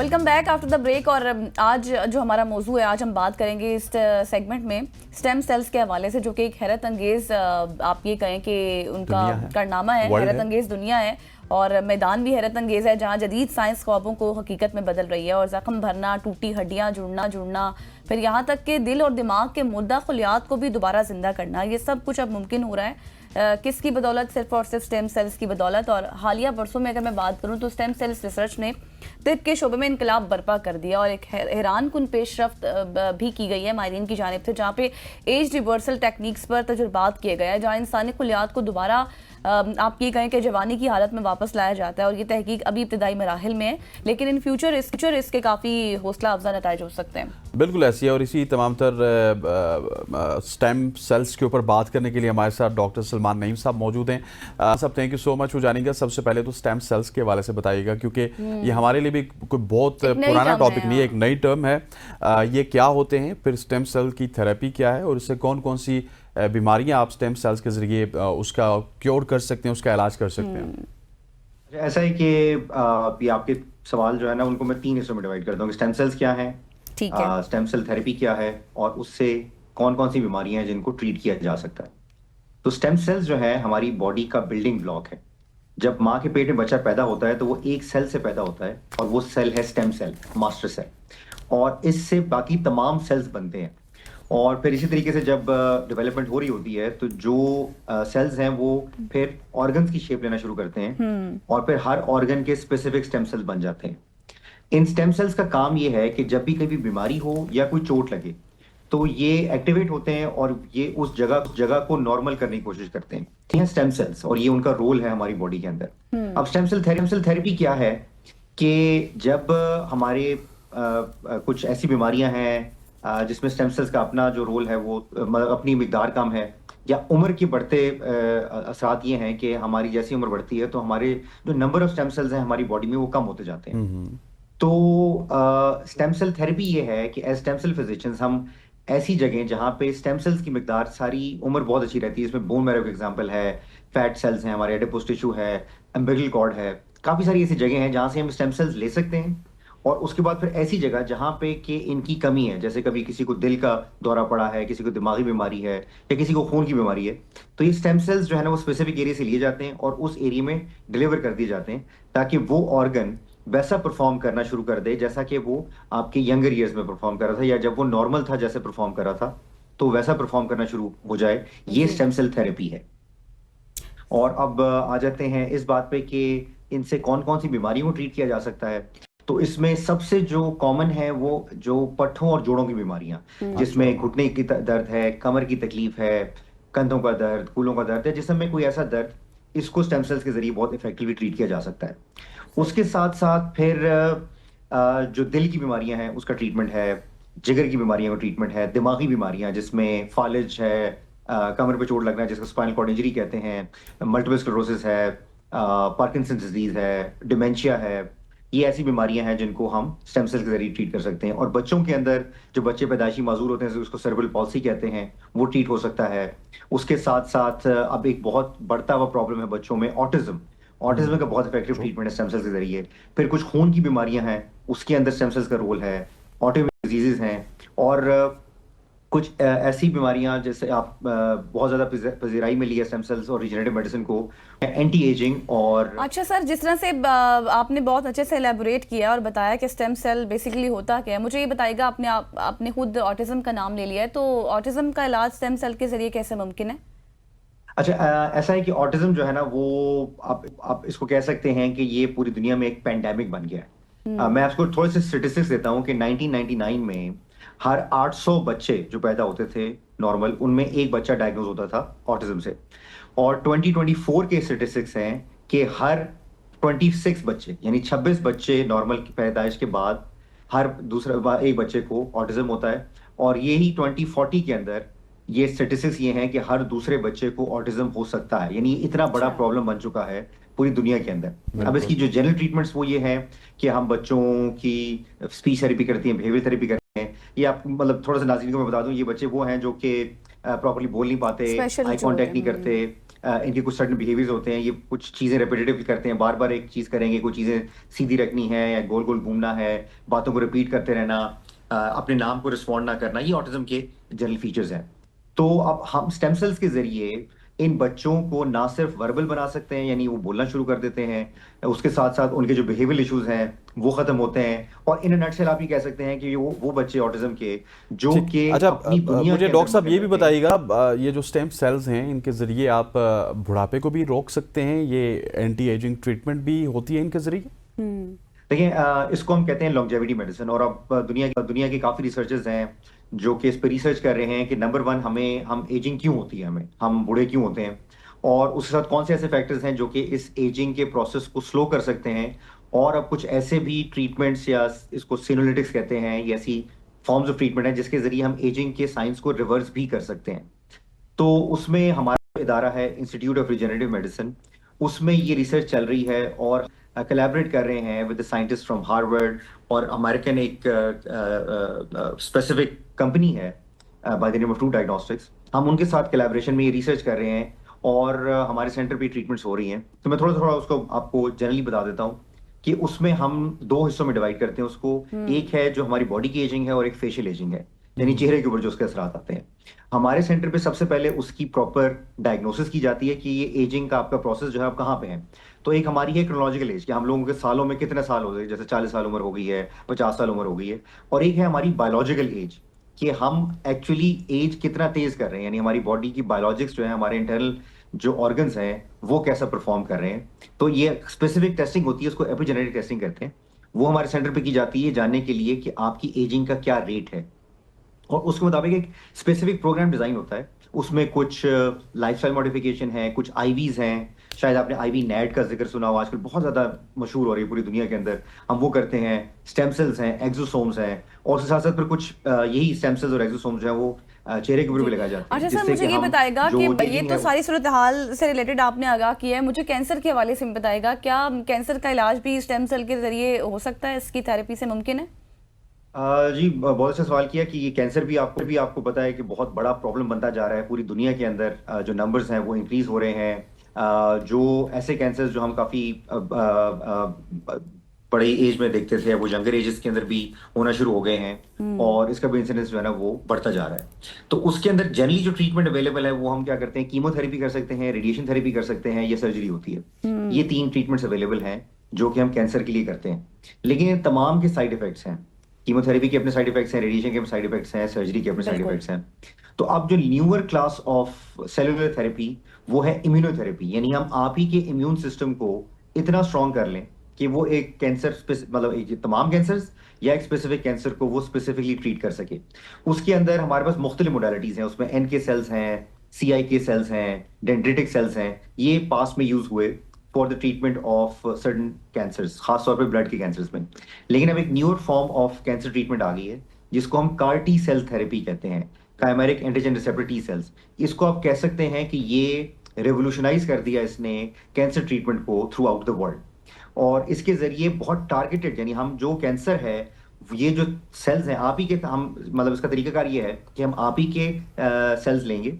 Welcome back after the break. और आज जो हमारा मौजू है, आज हम बात करेंगे इस सेगमेंट में स्टेम सेल्स के हवाले से, जो कि एक हैरत अंगेज आप ये कहें कि उनका कारनामा है, हैरत अंगेज दुनिया है और मैदान भी हैरत अंगेज है, जहाँ जदीद साइंस ख्वाबों को हकीकत में बदल रही है और जख्म भरना, टूटी हड्डियाँ जुड़ना, फिर यहाँ तक कि दिल और दिमाग के मुर्दा खलियात को भी दोबारा जिंदा करना, ये सब कुछ अब मुमकिन हो रहा है। किसकी बदौलत? सिर्फ और सिर्फ स्टेम सेल्स की बदौलत। और हालिया बरसों में अगर मैं बात करूं तो स्टेम सेल्स रिसर्च ने तिब के शोबे में इनकलाब बर्पा कर दिया और एक हैरान कुन पेशरफ्त भी की गई है माहिरीन की जानिब से, जहाँ पे एज रिवर्सल टेक्निक्स पर तजुर्बात किए गए हैं, जहाँ इंसानी खुलियात को दोबारा आप ये कहें कि जवानी की हालत में वापस लाया जाता है। और ये तहकीक अभी इब्तदाई मराहिल में है, लेकिन इन फ्यूचर इसके काफ़ी हौसला अफजा नताइज हो सकते हैं। बिल्कुल ऐसी है। और इसी तमाम तर स्टेम सेल्स के ऊपर बात करने के लिए हमारे साथ डॉक्टर सलमान नईम साहब मौजूद हैं। सब थैंक यू सो मच। हो जानेंगे सबसे पहले तो स्टेम सेल्स के हवाले से बताइएगा, क्योंकि ये हमारे लिए भी कोई बहुत पुराना टॉपिक नहीं है, एक नई टर्म है। ये क्या होते हैं, फिर स्टेम सेल की थेरेपी क्या है और इससे कौन कौन सी बीमारियां आप स्टेम सेल्स के जरिए उसका क्योर कर सकते हैं, उसका इलाज कर सकते हैं? ऐसा है कि आपके सवाल जो है ना, उनको मैं 3 हिस्सों में डिवाइड करता हूँ। स्टेम सेल्स क्या है, ठीक है, स्टेम सेल थेरेपी क्या है और उससे कौन कौन सी बीमारियां हैं जिनको ट्रीट किया जा सकता है। तो स्टेम सेल्स जो है हमारी बॉडी का बिल्डिंग ब्लॉक है। जब माँ के पेट में बच्चा पैदा होता है तो वो एक सेल से पैदा होता है और वो सेल है स्टेम सेल, मास्टर सेल, और इससे बाकी तमाम सेल्स बनते हैं। और फिर इसी तरीके से जब डेवलपमेंट हो रही होती है तो जो सेल्स हैं वो फिर ऑर्गन्स की शेप लेना शुरू करते हैं और फिर हर ऑर्गन के स्पेसिफिक स्टेम सेल्स बन जाते हैं। इन स्टेम सेल्स का काम ये है कि जब भी कभी बीमारी हो या कोई चोट लगे तो ये एक्टिवेट होते हैं और ये उस जगह को नॉर्मल करने की कोशिश करते हैं। ठीक है, स्टेम सेल्स, और ये उनका रोल है हमारी बॉडी के अंदर। अब स्टेम सेल थेरेपी क्या है कि जब हमारे कुछ ऐसी बीमारियां हैं जिसमें स्टेम सेल्स का अपना जो रोल है वो अपनी मिकदार कम है, या उम्र के बढ़ते असरात ये हैं कि हमारी जैसी उम्र बढ़ती है तो हमारे जो नंबर ऑफ स्टेम सेल्स हैं हमारी बॉडी में वो कम होते जाते हैं। तो स्टेम सेल थेरेपी ये है कि एज स्टेम सेल फिजिशियंस हम ऐसी जगह जहाँ पे स्टेम सेल्स की मिकदार सारी उम्र बहुत अच्छी रहती है, इसमें बोन मैरो का एग्जांपल है, फैट सेल्स हैं, हमारे एडिपोस टिश्यू है, अम्बिलिकल कॉर्ड है, काफी सारी ऐसी जगह हैं जहाँ से हम स्टेम सेल्स ले सकते हैं। और उसके बाद फिर ऐसी जगह जहाँ पे कि इनकी कमी है, जैसे कभी किसी को दिल का दौरा पड़ा है, किसी को दिमागी बीमारी है या किसी को खून की बीमारी है, तो ये स्टेम सेल्स जो है ना वो स्पेसिफिक एरिया से लिए जाते हैं और उस एरिया में डिलीवर कर दिए जाते हैं ताकि वो ऑर्गन वैसा परफॉर्म करना शुरू कर दे जैसा कि वो आपके यंगर ईयर्स में परफॉर्म कर रहा था, या जब वो नॉर्मल था जैसे परफॉर्म कर रहा था तो वैसा परफॉर्म करना शुरू हो जाए। ये स्टेम सेल थेरेपी है। और अब आ जाते हैं इस बात पे कि इनसे कौन कौन सी बीमारियों को ट्रीट किया जा सकता है। तो इसमें सबसे जो कॉमन है वो जो पट्ठों और जोड़ों की बीमारियां, जिसमें घुटने की दर्द है, कमर की तकलीफ है, कंधों का दर्द, कूलों का दर्द है, जिसमें में कोई ऐसा दर्द, इसको स्टेम सेल्स के जरिए बहुत इफेक्टिवली ट्रीट किया जा सकता है। उसके साथ साथ फिर जो दिल की बीमारियां हैं उसका ट्रीटमेंट है, जिगर की बीमारियों का ट्रीटमेंट है, दिमागी बीमारियां जिसमें फालिज है, कमर पे चोट लगना है जिसको स्पाइनल कॉर्ड इंजरी कहते हैं, मल्टीपल स्क्लेरोसिस है, पार्किंसंस डिजीज है, डिमेंशिया है, ये ऐसी बीमारियां हैं जिनको हम स्टेम सेल के जरिए ट्रीट कर सकते हैं। और बच्चों के अंदर जो बच्चे पैदाइशी माजूर होते हैं उसको सेरेब्रल पॉल्सी कहते हैं, वो ट्रीट हो सकता है। उसके साथ साथ अब एक बहुत बढ़ता हुआ प्रॉब्लम है बच्चों में ऑटिज्म का बहुत इफेक्टिव ट्रीटमेंट है स्टेम सेल्स के जरिए। फिर कुछ खून की बीमारियां हैं, उसके अंदर स्टेम सेल्स का रोल है, ऑटोइम्यून डिजीजेस हैं, और कुछ ऐसी बीमारियां जैसे आप बहुत ज्यादा पजीराई में लिया स्टेम सेल्स और रिजेनरेटिव मेडिसिन को, एंटी एजिंग। और अच्छा सर, जिस तरह से आपने बहुत अच्छे से एलैबोरेट किया और बताया कि स्टेम सेल बेसिकली होता क्या है, मुझे ये बताइएगा, आपने खुद ऑटिज्म का नाम ले लिया है, तो ऑटिज्म का इलाज स्टेम सेल के जरिए कैसे मुमकिन है? अच्छा, ऐसा है कि ऑटिज्म जो है ना वो आप इसको कह सकते हैं कि ये पूरी दुनिया में एक पेंडेमिक बन गया है। मैं आपको थोड़े से स्टेटिस्टिक्स देता हूँ कि 1999 में हर 800 बच्चे जो पैदा होते थे नॉर्मल, उनमें एक बच्चा डायग्नोज होता था ऑटिज्म से। और 2024 के स्टेटिस्टिक्स हैं कि हर 26 बच्चे, यानी 26 बच्चे नॉर्मल की पैदाइश के बाद हर दूसरा एक बच्चे को ऑटिज्म होता है। और यही 2040 के अंदर ये स्टेटिस्टिक्स ये हैं कि हर दूसरे बच्चे को ऑटिज्म हो सकता है। यानी इतना बड़ा प्रॉब्लम बन चुका है पूरी दुनिया के अंदर। अब इसकी जो जनरल ट्रीटमेंट्स वो ये हैं कि हम बच्चों की स्पीच थेरेपी करती हैं, बिहेवियर थेरेपी करते हैं। ये आप मतलब थोड़ा सा नाज़रीन को मैं बता दूं, ये बच्चे वो हैं जो कि प्रॉपर्ली बोल नहीं पाते, Special आई जो कांटेक्ट होते नहीं हैं, करते, इनके कुछ सर्टन बिहेवियर्स होते हैं, ये कुछ चीजें रेपिटेटिव करते हैं, बार बार एक चीज करेंगे, कुछ चीजें सीधी रखनी है या गोल गोल घूमना है, बातों को रिपीट करते रहना, अपने नाम को रिस्पॉन्ड ना करना, ये ऑटिज्म के जनरल फीचर्स हैं। तो अब हम स्टेम सेल्स के जरिए इन बच्चों को ना सिर्फ वर्बल बना सकते हैं, यानी वो बोलना शुरू कर देते हैं, उसके साथ साथ उनके जो बिहेवियरल इश्यूज हैं वो खत्म होते हैं, और इन नटशेल आप ये कह सकते हैं कि वो बच्चे ऑटिज्म के जो ठीक। कि अच्छा, अपनी दुनिया मुझे के डॉक्टर साहब अंदर ये भी रहते हैं। बताइएगा, ये जो स्टेम सेल्स हैं इनके ज़रिए आप बुढ़ापे को भी रोक सकते हैं, ये एंटी एजिंग ट्रीटमेंट भी होती है इनके ज़रिए? देखिए, इसको हम कहते हैं लॉन्जेविटी मेडिसिन, और अब दुनिया के काफी रिसर्चर्स हैं जो कि इस पर रिसर्च कर रहे हैं कि नंबर वन, हम एजिंग क्यों होती है, हम बूढ़े क्यों होते हैं, और उसके साथ कौन से ऐसे फैक्टर्स हैं जो कि इस एजिंग के प्रोसेस को स्लो कर सकते हैं। और अब कुछ ऐसे भी ट्रीटमेंट्स, या इसको सिनोलिटिक्स कहते हैं, ये ऐसी फॉर्म्स ऑफ ट्रीटमेंट है जिसके जरिए हम एजिंग के साइंस को रिवर्स भी कर सकते हैं। तो उसमें हमारा इदारा है इंस्टीट्यूट ऑफ रिजेनरेटिव मेडिसिन, उसमें ये रिसर्च चल रही है, और कोलैबोरेट कर रहे हैं with the scientist from Harvard, और अमेरिकन एक स्पेसिफिक कंपनी है by the name of true diagnostics. हम उनके साथ कोलैबोरेशन में ये रिसर्च कर रहे हैं, और हमारे सेंटर पे ट्रीटमेंट्स हो रही हैं। तो मैं थोड़ा थोड़ा उसको आपको जनरली बता देता हूँ कि उसमें हम दो हिस्सों में डिवाइड करते हैं उसको। एक है जो हमारी बॉडी की एजिंग है, और एक फेशियल एजिंग है, यानी चेहरे के ऊपर जो उसके असरात आते हैं। हमारे सेंटर पे सबसे पहले उसकी प्रॉपर डायग्नोसिस की जाती है कि ये एजिंग का आपका प्रोसेस जो है आप कहाँ पे है। तो एक हमारी है क्रोनोलॉजिकल एज, कि हम लोगों के सालों में कितने साल हो गए, जैसे 40 साल उम्र हो गई है, 50 साल उम्र हो गई है। और एक है हमारी बायोलॉजिकल एज, कि हम एक्चुअली एज कितना तेज कर रहे हैं, यानी हमारी बॉडी की बायोलॉजिक्स जो है, हमारे इंटरनल जो ऑर्गन्स हैं वो कैसा परफॉर्म कर रहे हैं। तो ये स्पेसिफिक टेस्टिंग होती है, उसको एपिजेनेटिक टेस्टिंग कहते हैं। वो हमारे सेंटर पे की जाती है जानने के लिए कि आपकी एजिंग का क्या रेट है, और उसके मुताबिक एक स्पेसिफिक प्रोग्राम डिजाइन होता है। उसमें कुछ लाइफस्टाइल मॉडिफिकेशन है, कुछ आईवीज हैं, शायद आपने आईवी नेट का जिक्र सुना हो, आजकल बहुत ज्यादा मशहूर हो रही है पूरी दुनिया के अंदर। हम वो करते हैं, स्टेम सेल्स हैं, एक्सोसोम्स हैं, और उसके साथ साथ फिर कुछ यही स्टेम सेल्स और एक्सोसोम्स जो है वो चेहरे के ऊपर भी लगाए जाते हैं। अच्छा सर, जिससे मुझे कि ये हम बताएगा जो कि ये aging तो है सारी सूरत हाल से रिलेटेड आपने आगाह किया है, मुझे कैंसर के हवाले से भी बताएगा, क्या कैंसर का इलाज भी स्टेम सेल के जरिए हो सकता है, इसकी थेरेपी से मुमकिन है? जी, बहुत अच्छा सवाल किया कि ये कैंसर भी आपको पता है कि बहुत बड़ा प्रॉब्लम बनता जा रहा है पूरी दुनिया के अंदर। जो नंबर्स हैं वो इंक्रीज हो रहे हैं। जो ऐसे कैंसर्स जो हम काफी बड़े एज में देखते थे, वो यंगर एजेस के अंदर भी होना शुरू हो गए हैं, और इसका भी इंसिडेंस जो है ना वो बढ़ता जा रहा है। तो उसके अंदर जनरली जो ट्रीटमेंट अवेलेबल है वो हम क्या करते हैं, कीमोथेरेपी कर सकते हैं, रेडिएशन थेरेपी कर सकते हैं, या सर्जरी होती है। ये 3 ट्रीटमेंट्स अवेलेबल हैं जो कि हम कैंसर के लिए करते हैं। लेकिन इन तमाम के साइड इफेक्ट्स हैं। कीमोथेरेपी के अपने साइड इफेक्ट्स हैं, रेडिएशन के साइड इफेक्ट्स हैं, सर्जरी के अपने साइड बिल्कुल। इफेक्ट्स हैं। तो अब जो newer class of cellular therapy वो है इम्यूनोथेरेपी, यानी हम आप ही के इम्यून सिस्टम को इतना स्ट्रॉन्ग कर लें कि वो एक कैंसर मतलब एक तमाम कैंसर्स या एक स्पेसिफिक कैंसर को वो स्पेसिफिकली ट्रीट कर सके। उसके अंदर हमारे पास मुख्तलिफ मोडालिटीज हैं, उसमें NK सेल्स हैं, CIK सेल्स हैं, डेंड्रिटिक सेल्स हैं। ये पास में यूज हुए for the treatment of certain cancers, खासतौर पे ब्लड के कैंसर्स में। लेकिन अब एक newer form of cancer treatment आ गई है जिसको हम CAR T सेल थेरेपी कहते हैं, chimeric antigen receptor T cells. इसको आप कह सकते हैं कि ये रेवोल्यूशनाइज कर दिया इसने कैंसर ट्रीटमेंट को थ्रू आउट द वर्ल्ड। और इसके जरिए बहुत टारगेटेड, यानी हम जो कैंसर है, ये जो सेल्स हैं आप ही के, हम मतलब इसका तरीकाकार ये है कि हम आप ही के सेल्स लेंगे,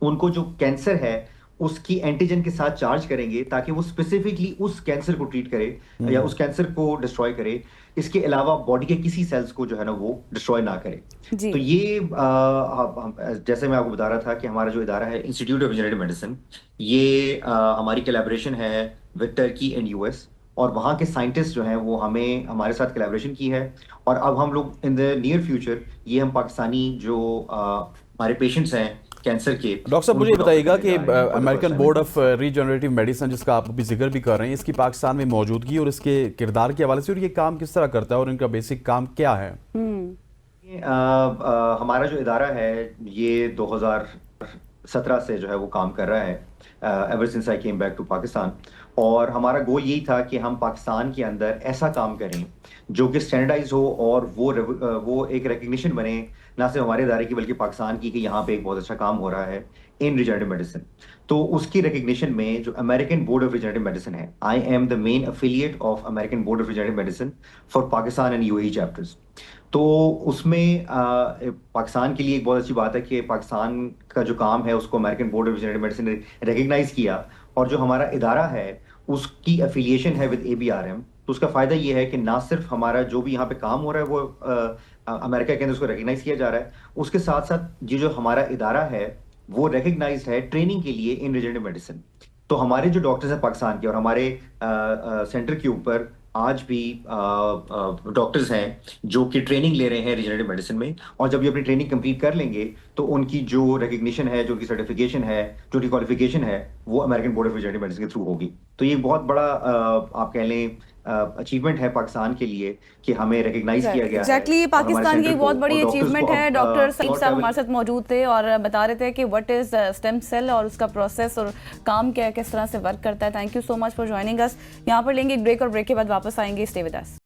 उनको जो कैंसर है उसकी एंटीजन के साथ चार्ज करेंगे ताकि वो स्पेसिफिकली उस कैंसर को ट्रीट करे या उस कैंसर को डिस्ट्रॉय करे। इसके अलावा बॉडी के किसी सेल्स को जो है ना वो डिस्ट्रॉय ना करे। जी। तो ये जैसे मैं आपको बता रहा था कि हमारा जो इदारा है इंस्टीट्यूट ऑफ रिजेनरेटिव मेडिसिन, ये हमारी कोलैबोरेशन है विद टर्की एंड US, और वहाँ के साइंटिस्ट जो हैं वो हमारे साथ कोलैबोरेशन की है। और अब हम लोग इन द नियर फ्यूचर ये हम पाकिस्तानी जो हमारे पेशेंट्स हैं कैंसर के, डॉक्टर साहब मुझे उनको बताइएगा डॉक्टर कि करने जा रहे हैं American Board of regenerative medicine, जिसका आप अभी जिक्र भी कर रहे हैं, इसकी पाकिस्तान में मौजूदगी और इसके किरदार के हवाले से, और ये काम किस तरह करता है और इनका बेसिक काम क्या है? हमारा जो इदारा है ये 2017 से जो है वो काम कर रहा है, ever since I came back to Pakistan. और हमारा गोल यही था कि हम पाकिस्तान के अंदर ऐसा काम करें जो कि स्टैंडर्डाइज हो, और वो एक रिकग्निशन बने ना सिर्फ हमारे इदारे की बल्कि पाकिस्तान की, कि यहाँ पे एक बहुत अच्छा काम हो रहा है इन रिजेनरेटिव मेडिसिन। तो उसकी रिकग्निशन में जो American Board of Regenerative Medicine है, I am the main affiliate of American Board of Regenerative Medicine for Pakistan and UAE chapters. तो उसमें पाकिस्तान के लिए एक बहुत अच्छी बात है कि पाकिस्तान का जो काम है उसको American Board of regenerative medicine ने रिकग्नाइज किया, और जो हमारा इदारा है उसकी एफिलिएशन है विद ABRM। तो उसका फायदा ये है कि ना सिर्फ हमारा जो भी यहाँ पे काम हो रहा है वो अमेरिका के अंदर उसको रिकग्नाइज किया जा रहा है, उसके साथ साथ ये जो हमारा इदारा है वो रिकग्नाइज है ट्रेनिंग के लिए इन रिजनरेटिव मेडिसिन। तो हमारे जो डॉक्टर्स हैं पाकिस्तान के और हमारे सेंटर के ऊपर आज भी डॉक्टर्स हैं जो कि ट्रेनिंग ले रहे हैं रिजनरेटिव मेडिसिन में, और जब ये अपनी ट्रेनिंग कंप्लीट कर लेंगे तो उनकी जो रिकग्निशन है, जो उनकी सर्टिफिकेशन है, जो उनकी क्वालिफिकेशन है, वो American Board of regenerative medicine के थ्रू होगी। तो ये बहुत बड़ा आप कह लें अचीवमेंट है पाकिस्तान के लिए कि हमें रिकग्नाइज किया गया एग्जैक्टली है। पाकिस्तान की एक बहुत बड़ी अचीवमेंट है। डॉक्टर सईद साहब हमारे साथ साथ मौजूद थे और बता रहे थे कि व्हाट इज स्टेम सेल और उसका प्रोसेस और काम क्या है, किस तरह से वर्क करता है। Thank you so much for joining us. यहाँ पर लेंगे एक ब्रेक और ब्रेक के बाद वापस आएंगे। Stay with us.